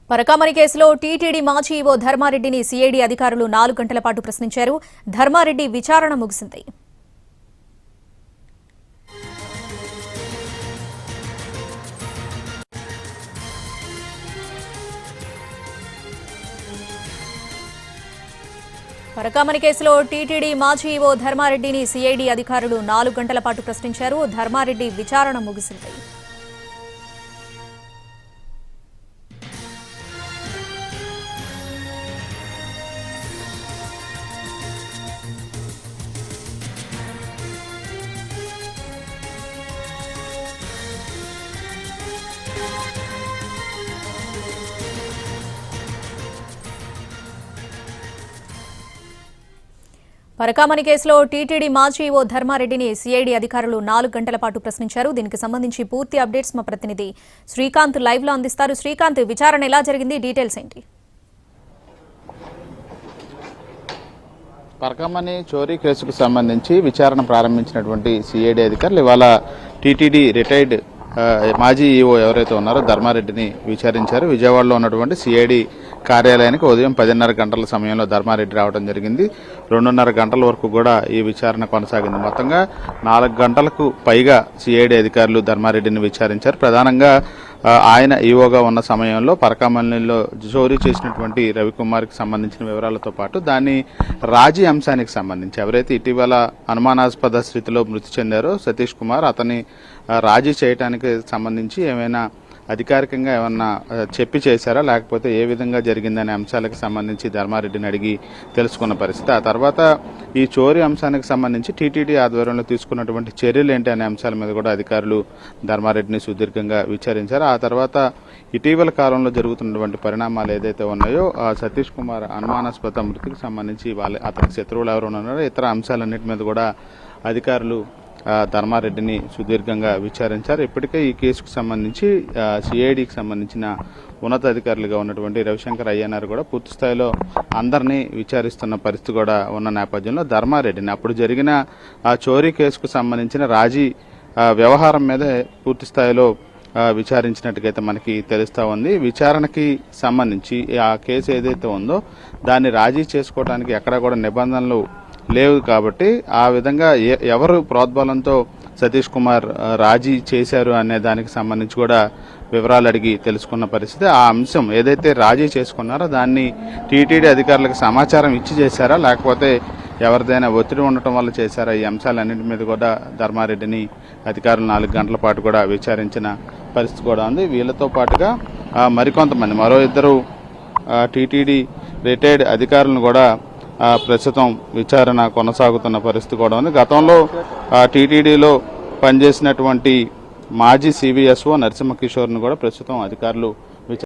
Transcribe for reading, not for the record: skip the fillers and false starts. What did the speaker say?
పరకామణి కేసులో టీటీడీ మాజీ EO ధర్మారెడ్డిని CID అధికారులు 4 గంటల పాటు ప్రశ్నించారు. ధర్మారెడ్డి విచారణ ముగిసింది. పరకామణి కేసులో టీటీడీ మాజీ ఈవో ధర్మారెడ్డిని సిఐడి అధికారులు 4 గంటల పాటు ప్రశ్నించారు. ధర్మారెడ్డి విచారణ ముగిసింది. పరకామణి కేసులో టీటీడీ మాజీ ఈవో ధర్మారెడ్డిని సిఐడి అధికారులు 4 గంటల పాటు ప్రశ్నించారు. దీనికి సంబంధించి పూర్తి అప్డేట్స్ మా ప్రతినిధి శ్రీకాంత్ లైవ్ లో అందిస్తారు. శ్రీకాంత్, విచారణ ఎలా జరిగింది, డీటెయిల్స్ ఏంటి? పరకామణి చోరీ కేసుకు సంబంధించి విచారణ ప్రారంభించినటువంటి సిఐడి అధికారులు ఇవాళ టీటీడీ రిటైర్డ్ మాజీ ఈవో ఎవరైతే ఉన్నారో ధర్మారెడ్డిని విచారించారు. విజయవాడలో ఉన్నటువంటి సిఐడి కార్యాలయానికి ఉదయం 10:30 గంటల సమయంలో ధర్మారెడ్డి రావడం జరిగింది. 2:30 గంటల వరకు కూడా ఈ విచారణ కొనసాగింది. మొత్తంగా 4 గంటలకు పైగా సిఐడి అధికారులు ధర్మారెడ్డిని విచారించారు. ప్రధానంగా ఆయన ఈవోగా ఉన్న సమయంలో పరకామణిలో చోరీ చేసినటువంటి రవికుమార్కి సంబంధించిన వివరాలతో పాటు దాని రాజీ అంశానికి సంబంధించి ఎవరైతే ఇటీవల అనుమానాస్పద స్థితిలో మృతి చెందారో సతీష్ కుమార్, అతన్ని రాజీ చేయడానికి సంబంధించి ఏమైనా అధికారికంగా ఏమన్నా చెప్పి చేశారా, లేకపోతే ఏ విధంగా జరిగిందనే అంశాలకు సంబంధించి ధర్మారెడ్డిని అడిగి తెలుసుకున్న పరిస్థితి. ఆ తర్వాత ఈ చోరీ అంశానికి సంబంధించి టీటీడీ ఆధ్వర్యంలో తీసుకున్నటువంటి చర్యలు ఏంటి అనే అంశాల మీద కూడా అధికారులు ధర్మారెడ్డిని సుదీర్ఘంగా విచారించారు. ఆ తర్వాత ఇటీవల కాలంలో జరుగుతున్నటువంటి పరిణామాలు ఏదైతే ఉన్నాయో సతీష్ కుమార్ అనుమానాస్పద మృతికి సంబంధించి అతనికి శత్రువులు ఎవరు ఉన్నారో ఇతర అంశాలన్నిటి మీద కూడా అధికారులు ధర్మారెడ్డిని సుదీర్ఘంగా విచారించారు. ఇప్పటికే ఈ కేసుకు సంబంధించి సిఐడికి సంబంధించిన ఉన్నతాధికారులుగా ఉన్నటువంటి రవిశంకర్ అయ్యనారు కూడా పూర్తి స్థాయిలో అందరినీ విచారిస్తున్న పరిస్థితి కూడా ఉన్న నేపథ్యంలో ధర్మారెడ్డిని అప్పుడు జరిగిన ఆ చోరీ కేసుకు సంబంధించిన రాజీ వ్యవహారం మీద పూర్తి స్థాయిలో విచారించినట్టుగైతే మనకి తెలుస్తూ ఉంది. విచారణకి సంబంధించి ఆ కేసు ఏదైతే ఉందో దాన్ని రాజీ చేసుకోవడానికి ఎక్కడా కూడా నిబంధనలు లేవు కాబట్టి ఆ విధంగా ఎవరు ప్రోద్బలంతో సతీష్ కుమార్ రాజీ చేశారు అనే దానికి సంబంధించి కూడా వివరాలు అడిగి తెలుసుకున్న పరిస్థితి. ఆ అంశం ఏదైతే రాజీ చేసుకున్నారో దాన్ని టీటీడీ అధికారులకు సమాచారం ఇచ్చి చేశారా, లేకపోతే ఎవరిదైనా ఒత్తిడి ఉండటం వల్ల చేశారా, ఈ అంశాలన్నింటి మీద కూడా ధర్మారెడ్డిని అధికారులు 4 గంటల పాటు కూడా విచారించిన పరిస్థితి కూడా ఉంది. వీళ్ళతో పాటుగా మరికొంతమంది మరో 2 టీటీడీ రిటైర్డ్ అధికారులను కూడా ప్రస్తుతం విచారణ కొనసాగుతున్న పరిస్థితి కూడా ఉంది. గతంలో టీటీడీలో పనిచేసినటువంటి మాజీ సివిఎస్ఓ నరసింహ కిషోర్ను కూడా ప్రస్తుతం అధికారులు